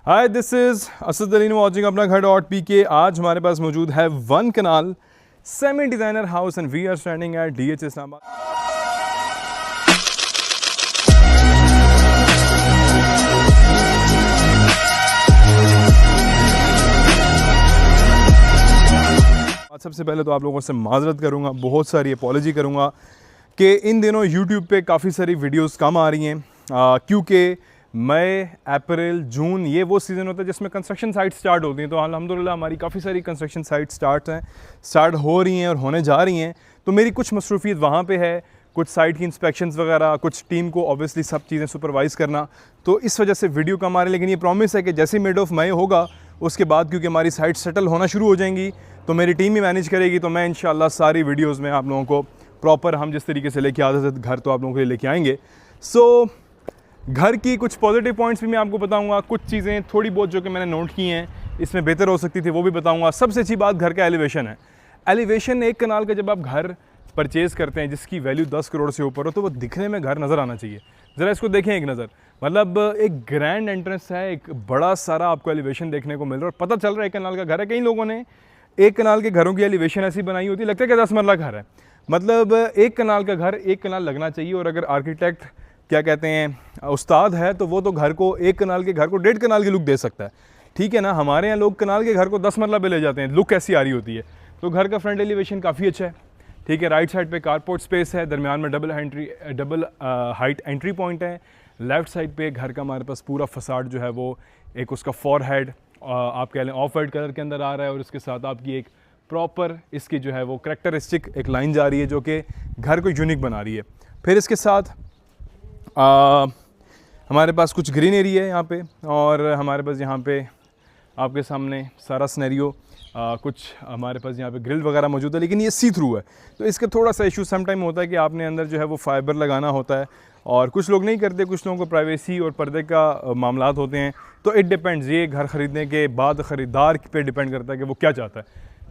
Hi, this is Asad Ali watching अपना घर dot P के। आज हमारे पास मौजूद है 1 kanal semi designer house and we are standing at DH Islamabad. सबसे पहले तो आप लोगों से माजरत करूंगा, बहुत सारी अपॉलॉजी करूंगा कि इन दिनों यूट्यूब पे काफ़ी सारी वीडियोस कम आ रही हैं क्योंकि मई, अप्रैल, जून ये वो सीज़न होता है जिसमें कंस्ट्रक्शन साइट स्टार्ट होती हैं। तो अल्हम्दुलिल्लाह हमारी काफ़ी सारी कंस्ट्रक्शन साइट स्टार्ट हो रही हैं और होने जा रही हैं। तो मेरी कुछ मसरूफियत वहाँ पे है, कुछ साइट की इंस्पेक्शंस वगैरह, कुछ टीम को ऑब्वियसली सब चीज़ें सुपरवाइज़ करना। तो इस वजह से वीडियो कम आ रही है, लेकिन ये प्रॉमिस है कि जैसे मिड ऑफ मई होगा उसके बाद क्योंकि हमारी साइट सेटल होना शुरू हो जाएंगी तो मेरी टीम ही मैनेज करेगी। तो मैं इंशाल्लाह सारी वीडियोज़ में आप लोगों को प्रॉपर हम जिस तरीके से लेके आते थे घर तो आप लोगों के लिए लेके आएंगे। सो घर की कुछ पॉजिटिव पॉइंट्स भी मैं आपको बताऊंगा, कुछ चीज़ें थोड़ी बहुत जो कि मैंने नोट की हैं इसमें बेहतर हो सकती थी वो भी बताऊंगा। सबसे अच्छी बात घर का एलिवेशन है। एलिवेशन 1 कनाल का जब आप घर परचेज़ करते हैं जिसकी वैल्यू 10 करोड़ से ऊपर हो तो वो दिखने में घर नज़र आना चाहिए। ज़रा इसको देखें एक नज़र, मतलब एक ग्रैंड एंट्रेंस है, एक बड़ा सारा आपको एलिवेशन देखने को मिल रहा है और पता चल रहा है 1 कनाल का घर है। कई लोगों ने 1 कनाल के घरों की एलिवेशन ऐसी बनाई होती है लगता है कि 10 मरला घर है। मतलब 1 कनाल का घर 1 कनाल लगना चाहिए। और अगर आर्किटेक्ट क्या कहते हैं उस्ताद है तो वो तो घर को 1 कनाल के घर को 1.5 कनाल की लुक दे सकता है, ठीक है ना। हमारे यहाँ लोग कनाल के घर को 10 मरला पे ले जाते हैं, लुक कैसी आ रही होती है। तो घर का फ्रंट एलिवेशन काफ़ी अच्छा है, ठीक है। राइट साइड पे कारपोर्ट स्पेस है, दरमियान में डबल हाइट एंट्री पॉइंट है। लेफ़्ट साइड पे घर का हमारे पास पूरा फसाड जो है वो एक उसका फॉरहेड आप कह लें ऑफ वाइट कलर के अंदर आ रहा है और उसके साथ आपकी एक प्रॉपर इसकी जो है वो करैक्टरिस्टिक एक लाइन जा रही है जो कि घर को यूनिक बना रही है। फिर इसके साथ हमारे पास कुछ ग्रीन एरिया है यहाँ पे और हमारे पास यहाँ पे आपके सामने सारा सिनेरियो कुछ हमारे पास यहाँ पे ग्रिल वगैरह मौजूद है, लेकिन ये सी थ्रू है तो इसका थोड़ा सा इशू सम टाइम होता है कि आपने अंदर जो है वो फाइबर लगाना होता है और कुछ लोग नहीं करते, कुछ लोगों को प्राइवेसी और पर्दे का मामलात होते हैं। तो इट डिपेंड्स, ये घर ख़रीदने के बाद ख़रीदार पे डिपेंड करता है कि वो क्या चाहता है।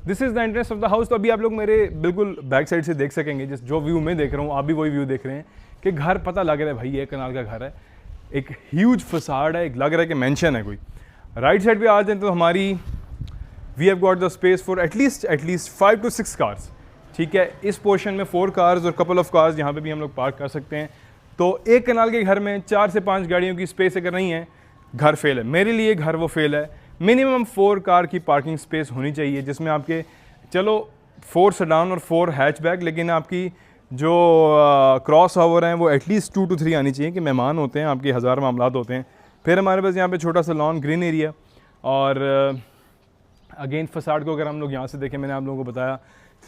This is the entrance of the house. तो अभी आप लोग मेरे बिल्कुल बैक साइड से देख सकेंगे, जिस जो व्यू मैं देख रहा हूँ आप भी वही व्यू देख रहे हैं कि घर पता लग रहा है भाई 1 कनाल का घर है, एक ह्यूज फसाड है, एक लग रहा है कि मेंशन है कोई। राइट साइड पे आ जाए तो हमारी we have got the space for at least 5 to 6 cars, ठीक है। इस पोर्शन में 4 कार्स और कपल ऑफ कार्स यहाँ पे भी हम लोग पार्क कर सकते हैं। तो 1 कनाल के घर में 4 से 5 गाड़ियों की स्पेस अगर नहीं है घर फेल है। मेरे लिए घर वो फेल है। मिनिमम 4 कार की पार्किंग स्पेस होनी चाहिए जिसमें आपके चलो 4 सेडान और 4 हैचबैक, लेकिन आपकी जो क्रॉस ओवर हैं वो एटलीस्ट 2 to 3 आनी चाहिए कि मेहमान होते हैं, आपके हज़ार मामलात होते हैं। फिर हमारे पास यहाँ पे छोटा सा लॉन ग्रीन एरिया और अगेन फसाड को अगर हम लोग यहाँ से देखें, मैंने आप लोगों को बताया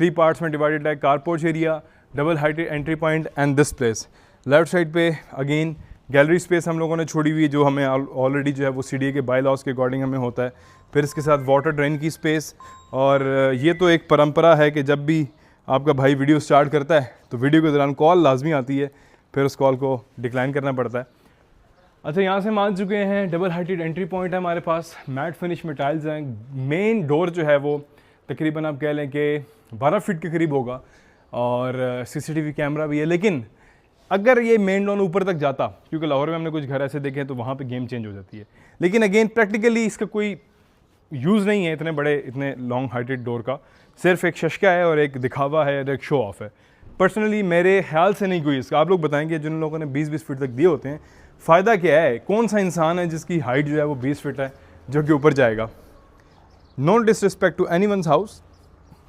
3 पार्ट्स में डिवाइडेड है। Car porch area, double heighted entry point and this place. Left side पे अगेन गैलरी स्पेस हम लोगों ने छोड़ी हुई है जो हमें ऑलरेडी जो है वो CDA के बाय लॉज के अकॉर्डिंग हमें होता है। फिर इसके साथ वाटर ड्रेन की स्पेस और ये तो एक परंपरा है कि जब भी आपका भाई वीडियो स्टार्ट करता है तो वीडियो के दौरान कॉल लाजमी आती है, फिर उस कॉल को डिक्लाइन करना पड़ता है। अच्छा, यहाँ से मान चुके हैं, डबल हाइटेड एंट्री पॉइंट है हमारे पास, मैट फिनिश में टाइल्स हैं। मेन डोर जो है वो तकरीबन आप कह लें कि 12 फीट के करीब होगा और CCTV कैमरा भी है। लेकिन अगर ये मेन डोर ऊपर तक जाता, क्योंकि लाहौर में हमने कुछ घर ऐसे देखे हैं तो वहाँ पे गेम चेंज हो जाती है, लेकिन अगेन प्रैक्टिकली इसका कोई यूज़ नहीं है इतने बड़े इतने लॉन्ग हाइटेड डोर का, सिर्फ एक शशका है और एक दिखावा है और एक शो ऑफ है। पर्सनली मेरे ख्याल से नहीं कोई इसका। आप लोग बताएंगे जिन लोगों ने 20-20 फीट तक दिए होते हैं फ़ायदा क्या है, कौन सा इंसान है जिसकी हाइट जो है वो 20 फीट है जो कि ऊपर जाएगा। No disrespect to anyone's house,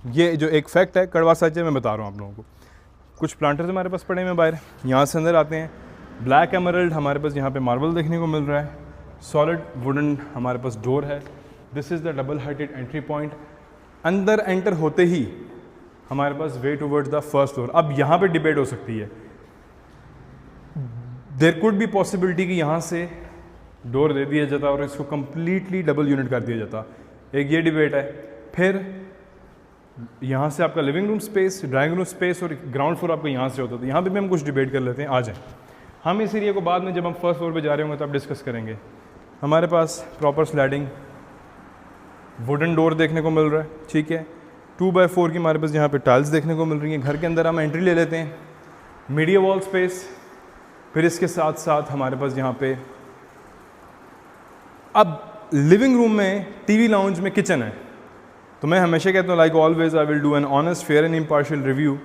ये जो एक फैक्ट है कड़वा सच है, मैं बता रहा हूँ आप लोगों को। कुछ प्लांटर्स हमारे पास पड़े हैं बाहर, यहाँ से अंदर आते हैं। ब्लैक एमरल्ड हमारे पास यहाँ पे मार्बल देखने को मिल रहा है। सॉलिड वुडन हमारे पास डोर है। This is the double heighted entry point. अंदर एंटर होते ही हमारे पास way towards the first floor. अब यहाँ पे डिबेट हो सकती है, देयर कुड बी पॉसिबिलिटी कि यहाँ से डोर दे दिया जाता और इसको कम्प्लीटली डबल यूनिट कर दिया जाता, एक ये डिबेट है। फिर यहाँ से आपका living room space, drawing room space और ग्राउंड फ्लोर आपका यहाँ से होता था। यहाँ पे भी हम कुछ डिबेट कर लेते हैं, आ जाएँ। हम इस एरिया को बाद में जब हम फर्स्ट फ्लोर पे जा रहे होंगे तब डिस्कस करेंगे। हमारे पास प्रॉपर स्लाइडिंग वुडन डोर देखने को मिल रहा है, ठीक है। 2x4 की हमारे पास यहाँ पे टाइल्स देखने को मिल रही हैं। घर के अंदर हम एंट्री ले लेते हैं, मीडिया वॉल स्पेस। फिर इसके साथ साथ हमारे पास यहाँ पे अब लिविंग रूम में टीवी लाउंज में किचन है, तो मैं हमेशा कहता हूँ like always I will do an honest fair and impartial review.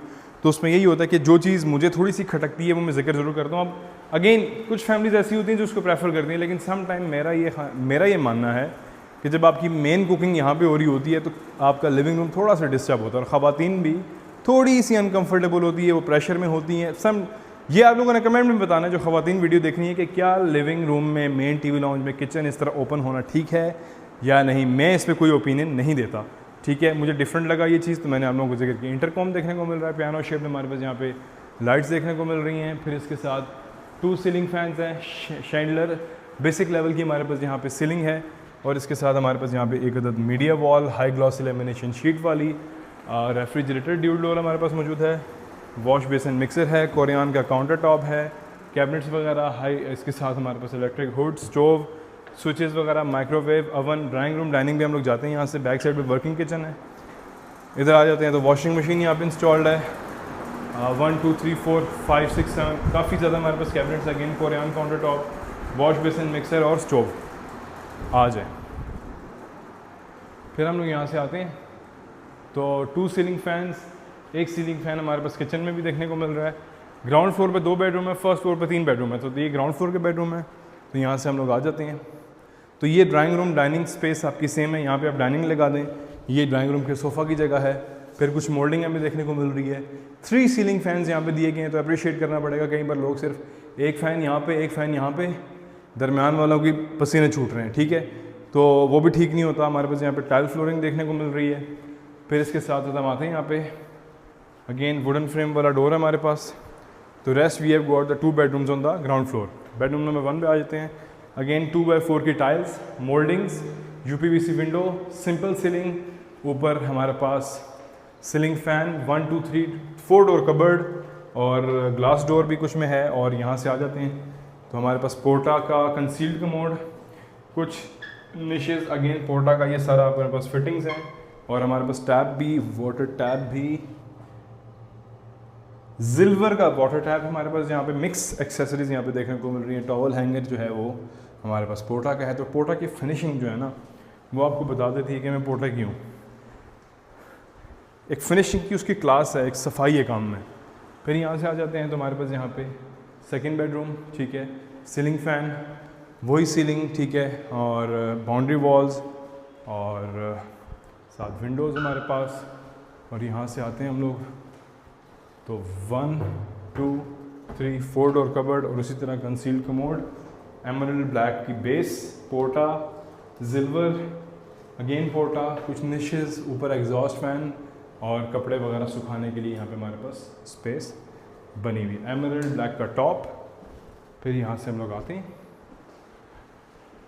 तो उसमें यही होता है कि जो चीज़ मुझे थोड़ी सी खटकती है वो मैं जिक्र ज़रूर करता हूँ। अब अगेन कुछ फैमिलीज ऐसी होती हैं जो उसको प्रेफर करती हैं, लेकिन सम टाइम मेरा ये मानना है कि जब आपकी मेन कुकिंग यहाँ पे हो रही होती है तो आपका लिविंग रूम थोड़ा सा डिस्टर्ब होता है, और ख़वातीन भी थोड़ी सी अनकम्फर्टेबल होती है, वो प्रेशर में होती हैं। ये आप लोगों ने कमेंट में बताना है जो ख़वातीन वीडियो देखनी है कि क्या लिविंग रूम में मेन टीवी लाउंज में किचन इस तरह ओपन होना ठीक है या नहीं। मैं इस पर कोई ओपिनियन नहीं देता, ठीक है, मुझे डिफरेंट लगा ये चीज़ तो मैंने आप लोगों को जिक्र किया। इंटरकॉम देखने को मिल रहा है, पियानो शेप में हमारे पास यहाँ पे लाइट्स देखने को मिल रही हैं। फिर इसके साथ 2 सीलिंग फैंस हैं, शैंडलर बेसिक लेवल की हमारे पास यहाँ पे सीलिंग है, और इसके साथ हमारे पास यहाँ पे एक अदद media wall high gloss lamination sheet वाली रेफ्रिजरेटर ड्यूल डोर हमारे पास मौजूद है। वॉश बेसिन मिक्सर है, कोरियान का काउंटर टॉप है, कैबिनेट्स वगैरह हाई। इसके साथ हमारे पास इलेक्ट्रिक हुड, स्टोव, स्विचेस वगैरह, microwave, oven, drawing room, dining भी हम लोग जाते हैं यहाँ से। बैक साइड पे वर्किंग किचन है। इधर आ जाते हैं तो वॉशिंग मशीन यहाँ पे इंस्टॉल्ड है। 1 2 3 4 5 6 7 काफ़ी ज़्यादा हमारे पास cabinets, again corian counter top, wash basin mixer और स्टोव आ जाए। फिर हम लोग यहाँ से आते हैं तो 2 सीलिंग फैंस, एक सीलिंग फ़ैन हमारे पास किचन में भी देखने को मिल रहा है। ग्राउंड फ्लोर पे 2 बेडरूम है, फर्स्ट फ्लोर पे 3 बेडरूम है, तो ये ग्राउंड फ्लोर के बेडरूम है। तो यहाँ से हम लोग आ जाते हैं तो ये ड्राइंग रूम डाइनिंग स्पेस आपकी सेम है, यहाँ पे आप डाइनिंग लगा दें। ये ड्राइंग रूम के सोफ़ा की जगह है। फिर कुछ मोल्डिंग हमें देखने को मिल रही है। 3 सीलिंग फैंस यहाँ पे दिए गए हैं, तो अप्रिशिएट करना पड़ेगा। कई बार लोग सिर्फ एक फ़ैन यहाँ पे, एक फ़ैन यहाँ पे, दरमियान वालों की पसीने छूट रहे हैं, ठीक है, तो वो भी ठीक नहीं होता। हमारे पास यहाँ पे टाइल फ्लोरिंग देखने को मिल रही है। फिर इसके साथ हम आते हैं यहाँ पे, अगेन वुडन फ्रेम वाला डोर है हमारे पास। तो rest we have got the 2 bedrooms on the ground floor. Bedroom number 1 पे आ जाते हैं। अगेन 2x4 की tiles, mouldings, UPVC window, simple ceiling, ऊपर हमारे पास सीलिंग फ़ैन, 1 2 3 4 डोर कबर्ड और ग्लास डोर भी कुछ में है। और यहाँ से आ जाते हैं तो हमारे पास पोर्टा का कंसील्ड कमोड, कुछ निशेज़, अगेन पोर्टा का ये सारा हमारे पास फिटिंग्स हैं। और हमारे पास टैप भी, वाटर टैप भी, सिल्वर का वाटर टैप हमारे पास। यहाँ पे मिक्स एक्सेसरीज यहाँ पे देखने को मिल रही है। टॉवल हैंगर जो है वो हमारे पास पोर्टा का है। तो पोर्टा की फिनिशिंग जो है ना वो आपको बता देती है कि मैं पोर्टा की हूँ। एक फिनिशिंग की उसकी क्लास है, एक सफाई है काम में। फिर यहाँ से आ जाते हैं तो हमारे पास यहाँ पे 2nd बेडरूम, ठीक है, सीलिंग फ़ैन, वही सीलिंग, ठीक है, और बाउंड्री वॉल्स और साथ विंडोज़ हमारे पास। और यहाँ से आते हैं हम लोग तो 1 2 3 4 डोर कबर्ड और उसी तरह कंसील्ड कमोड, एमरल्ड ब्लैक की बेस, पोर्टा, सिल्वर, अगेन पोर्टा, कुछ निशेज़, ऊपर एग्जॉस्ट फैन और कपड़े वगैरह सुखाने के लिए यहाँ पे हमारे पास स्पेस बनी हुई, एमरल्ड ब्लैक का टॉप। फिर यहाँ से हम लोग आते हैं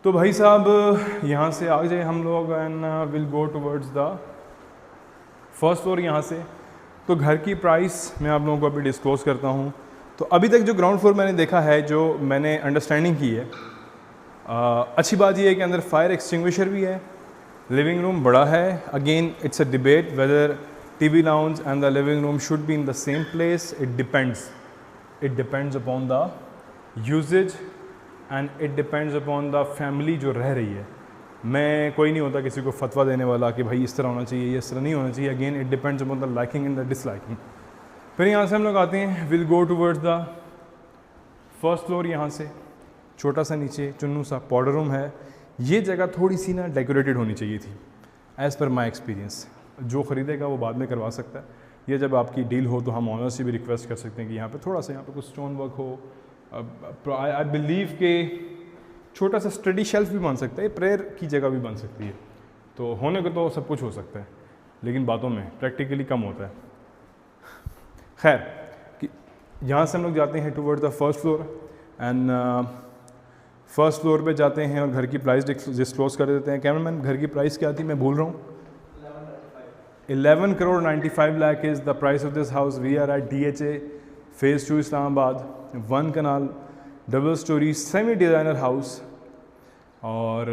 तो भाई साहब यहाँ से आ जाए हम लोग and will go towards the first floor. यहाँ से तो घर की प्राइस मैं आप लोगों को अभी डिस्क्लोज़ करता हूँ। तो अभी तक जो ग्राउंड फ्लोर मैंने देखा है, जो मैंने अंडरस्टैंडिंग की है, अच्छी बात यह है कि अंदर फायर एक्सटिंग्विशर भी है, लिविंग रूम बड़ा है। Again it's a debate whether TV lounge and the living room should be in the same place. It depends upon the usage and it depends upon the family जो रह रही है। मैं कोई नहीं होता किसी को फतवा देने वाला कि भाई इस तरह होना चाहिए, ये इस तरह नहीं होना चाहिए। Again it depends upon the liking and the disliking. फिर यहाँ से हम लोग आते हैं, will go towards the first floor. यहाँ से छोटा सा नीचे चुन्नू सा पाउडर रूम है। ये जगह थोड़ी सी ना डेकोरेटेड होनी चाहिए थी एज़ पर माई एक्सपीरियंस। जो ख़रीदेगा वो बाद में करवा सकता है, ये जब आपकी डील हो तो हम ऑनर से भी रिक्वेस्ट कर सकते हैं कि यहाँ पे थोड़ा सा यहाँ पे कुछ स्टोन वर्क हो। आई बिलीव के छोटा सा स्टडी शेल्फ भी बन सकता है, प्रेयर की जगह भी बन सकती है। तो होने को तो सब कुछ हो सकता है, लेकिन बातों में प्रैक्टिकली कम होता है। खैर कि यहाँ से हम लोग जाते हैं toward the first floor and first floor पे जाते हैं और घर की प्राइस डिस्क्लोज कर देते हैं। कैमरामैन घर की प्राइस क्या थी, मैं भूल रहा हूँ। 11 crore 95 lakh is the price of this house. We are at DHA Phase 2 Islamabad, 1 kanal, double storey, semi designer house. और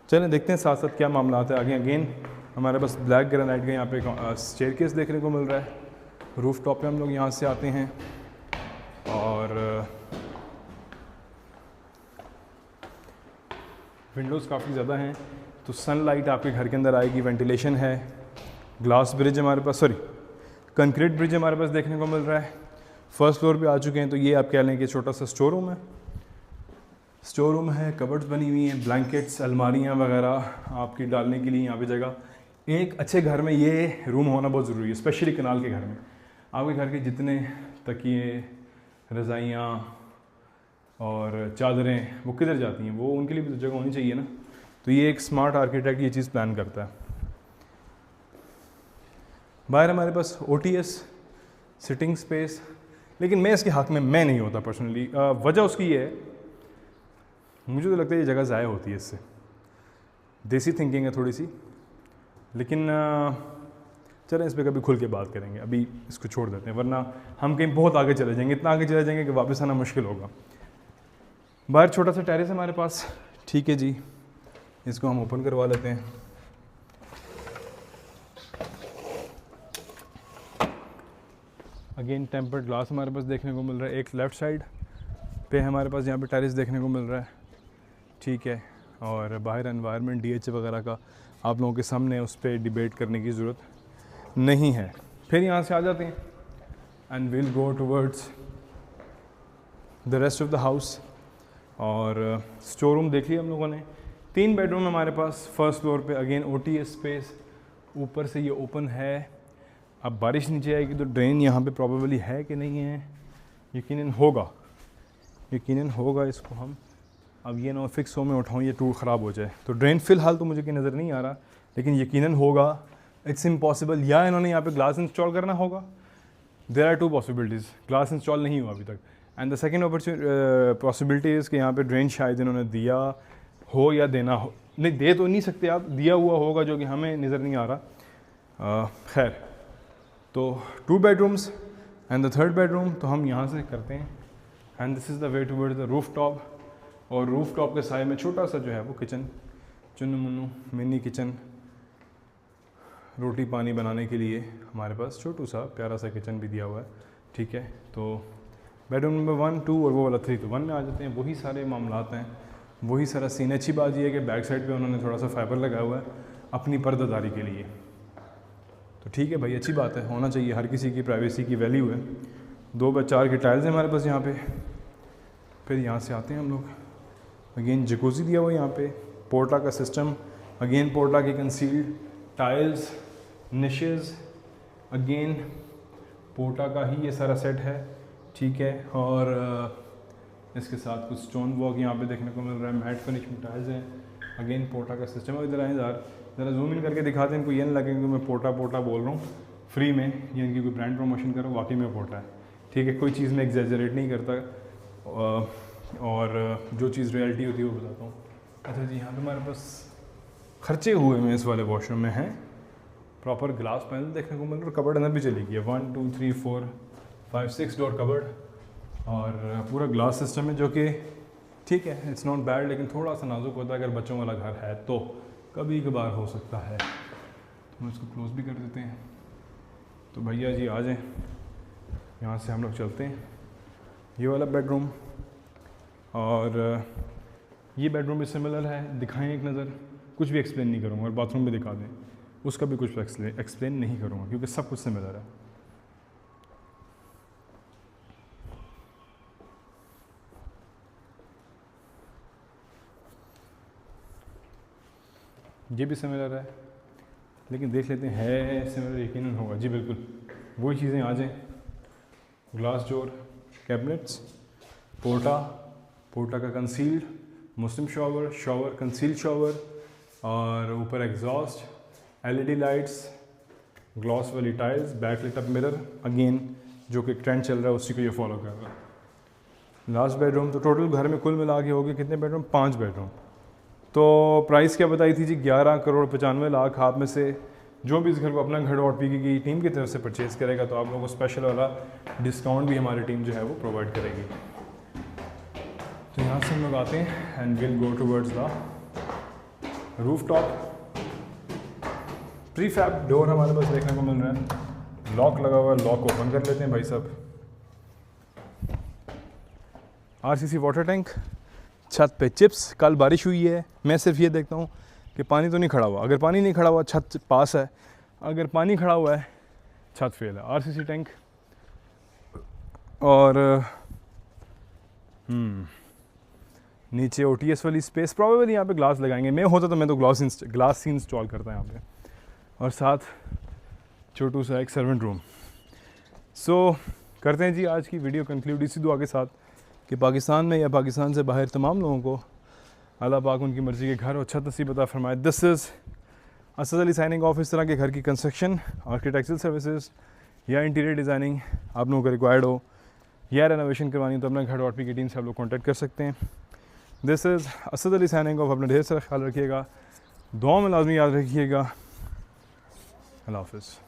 चलें देखते हैं साथ साथ क्या मामला आता है आगे। अगेन हमारे पास ब्लैक ग्रेनाइट का यहाँ पे स्टेयरकेस देखने को मिल रहा है। रूफ टॉप पे हम लोग यहाँ से आते हैं और विंडोज़ काफ़ी ज़्यादा हैं तो सनलाइट आपके घर के अंदर आएगी, वेंटिलेशन है। ग्लास ब्रिज हमारे पास, सॉरी कंक्रीट ब्रिज हमारे पास देखने को मिल रहा है। फर्स्ट फ्लोर पे आ चुके हैं तो ये आप कह लें कि छोटा सा स्टोर रूम है। स्टोर रूम है, कबर्ड्स बनी हुई हैं, ब्लैंकेट्स, अलमारियाँ वगैरह आपकी डालने के लिए यहाँ पे जगह। एक अच्छे घर में ये रूम होना बहुत ज़रूरी है, स्पेशली कनाल के घर में। आपके घर के जितने तकिए, रज़ाइयाँ और चादरें वो किधर जाती हैं, वो उनके लिए भी तो जगह होनी चाहिए ना। तो ये एक स्मार्ट आर्किटेक्ट ये चीज़ प्लान करता है। बाहर हमारे पास OTS सिटिंग स्पेस, लेकिन मैं इसके हक़ में मैं नहीं होता पर्सनली। वजह उसकी ये है, मुझे तो लगता है ये जगह ज़ाया होती है इससे। देसी थिंकिंग है थोड़ी सी, लेकिन चलें इस पर कभी खुल के बात करेंगे, अभी इसको छोड़ देते हैं, वरना हम कहीं बहुत आगे चले जाएंगे, इतना आगे चले जाएंगे कि वापस आना मुश्किल होगा। बाहर छोटा सा टेरेस हमारे पास, ठीक है जी, इसको हम ओपन करवा लेते हैं। अगेन टेम्पर्ड ग्लास हमारे पास देखने को मिल रहा है। एक लेफ़्ट साइड पे हमारे पास यहाँ पे टेरेस देखने को मिल रहा है, ठीक है। और बाहर एनवायरनमेंट DH वगैरह का आप लोगों के सामने उस पर डिबेट करने की ज़रूरत नहीं है। फिर यहाँ से आ जाते हैं and will go towards the rest of the house. और स्टोर रूम देख लिया हम लोगों ने। 3 बेडरूम हमारे पास फर्स्ट फ्लोर पे। अगेन OTS स्पेस, ऊपर से ये ओपन है। अब बारिश नीचे आएगी तो ड्रेन यहाँ पे प्रॉबेबली है कि नहीं है, यकीनन होगा। इसको हम अब ये ना फिक्स हो मैं उठाऊँ ये टूल ख़राब हो जाए, तो ड्रेन फ़िलहाल तो मुझे कि नज़र नहीं आ रहा, लेकिन यकीनन होगा। इट्स इम्पॉसिबल, या इन्होंने यहाँ पे ग्लास इंस्टॉल करना होगा। There are 2 possibilities, glass install नहीं हुआ अभी तक। And the second possibility is कि यहाँ पे ड्रेन शायद इन्होंने दिया हो या देना हो, नहीं दे तो नहीं सकते आप, दिया हुआ होगा जो कि हमें नज़र नहीं आ रहा। खैर, तो 2 bedrooms and the 3rd bedroom तो हम यहाँ से करते हैं। And this is the way towards the roof top. और रूफ टॉप के साइड में छोटा सा जो है वो किचन, चुन्नू मुन्नू मिनी किचन, रोटी पानी बनाने के लिए हमारे पास छोटू सा प्यारा सा किचन भी दिया हुआ है, ठीक है। तो बेडरूम नंबर 1, 2 और वो वाला 3, तो 1 में आ जाते हैं। वही सारे मामलात हैं, वही सारा सीन। अच्छी बात ये है कि बैक साइड पे उन्होंने थोड़ा सा फाइबर लगाया हुआ है अपनी पर्दादारी के लिए, तो ठीक है भाई, अच्छी बात है, होना चाहिए। हर किसी की प्राइवेसी की वैल्यू है। 2x4 की टाइल्स हैं हमारे पास यहाँ पे। फिर यहाँ से आते हैं हम लोग। अगेन जकूज़ी दिया हुआ है यहाँ पे, पोर्टा का सिस्टम, अगेन पोर्टा की कंसील्ड टाइल्स, निशेज़, अगेन पोर्टा का ही ये सारा सेट है, ठीक है। और इसके साथ कुछ स्टोन वर्क यहाँ पे देखने को मिल रहा है, मैट फिनिश में टाइल्स हैं, अगेन पोर्टा का सिस्टम। और इधर आए ज़रा जूम इन करके दिखाते हैं, इनको ये नहीं लगे कि मैं पोर्टा बोल रहा हूँ फ्री में, या इनकी कोई ब्रांड प्रमोशन कर रहा हूँ, वाकई में पोर्टा है, ठीक है। कोई चीज़ में एग्जैजरेट नहीं करता, और जो चीज़ रियलिटी होती है वो बताता हूँ। अच्छा जी, यहाँ पे हमारे पास खर्चे हुए में इस वाले वॉशरूम में हैं, प्रॉपर ग्लास पैनल देखने को मिल रहा है, और कबर्ड अंदर भी चली गई है। 1 2 3 4 5 6 डोर कबर्ड, और पूरा ग्लास सिस्टम है, जो कि ठीक है, इट्स नॉट बैड, लेकिन थोड़ा सा नाजुक होता है। अगर बच्चों वाला घर है तो कभी कभार हो सकता है। तो हम इसको क्लोज भी कर देते हैं। तो भैया जी आ जाएँ, यहाँ से हम लोग चलते हैं। ये वाला बेडरूम और ये बेडरूम भी सिमिलर है, दिखाएं एक नज़र। कुछ भी एक्सप्लेन नहीं करूँगा, और बाथरूम भी दिखा दें, उसका भी कुछ एक्सप्लेन नहीं करूँगा, क्योंकि सब कुछ सिमिलर है। ये भी सिमिलर है, लेकिन देख लेते हैं, है सिमिलर, यकीनन होगा जी, बिल्कुल वही चीज़ें आ जाएँ। ग्लास डोर, कैबिनेट्स, पोर्टा का concealed, Muslim shower concealed shower, और ऊपर एग्जॉस्ट, LED लाइट्स, ग्लॉस वाली tiles, back lit up mirror, again जो कि ट्रेंड चल रहा है उसी को ये फॉलो कर रहा है। लास्ट बेडरूम, तो टोटल घर में कुल मिला के हो गए कितने बेडरूम? 5 बेडरूम। तो प्राइस क्या बताई थी जी? 11,95,00,000। आप में से जो भी इस घर को अपना घर .pk की टीम की तरफ से परचेज़ करेगा तो आप लोगों को स्पेशल वाला डिस्काउंट भी हमारी टीम जो है वो प्रोवाइड करेगी। तो यहाँ से हम लोग आते हैं and will go towards the roof top. Prefab door हमारे पास देखने को मिल रहा है, लॉक लगा हुआ है, लॉक ओपन कर लेते हैं भाई साहब। RCC वाटर टैंक, छत पे चिप्स। कल बारिश हुई है, मैं सिर्फ ये देखता हूँ कि पानी तो नहीं खड़ा हुआ। अगर पानी नहीं खड़ा हुआ छत पास है, अगर पानी खड़ा हुआ है छत फेल है। आरसीसी टैंक और नीचे ओटीएस वाली स्पेस, प्रॉबेबली यहाँ पे ग्लास लगाएंगे। मैं होता तो मैं तो ग्लास ही इंस्टॉल करता यहाँ पे, और साथ छोटू सा एक सर्वेंट रूम। सो करते हैं जी आज की वीडियो कंक्लूड इसी दुआ के साथ कि पाकिस्तान में या पाकिस्तान से बाहर तमाम लोगों को अल्लाह पाक उनकी मर्ज़ी के घर और छत नसीब अता फरमाए। This is Asad Ali signing off. इस तरह के घर की कंस्ट्रक्शन, आर्किटेक्चरल सर्विसेज या इंटीरियर डिज़ाइनिंग आप लोगों को रिक्वायर्ड हो या रेनोवेशन करवानी हो तो अपना घर.pk टीम से आप लोग कॉन्टैक्ट कर सकते हैं। This is Asad Ali signing off. अपना ढेर सारा ख्याल रखिएगा, दुआ में लाजमी याद रखिएगा। अल्लाह हाफ़िज़।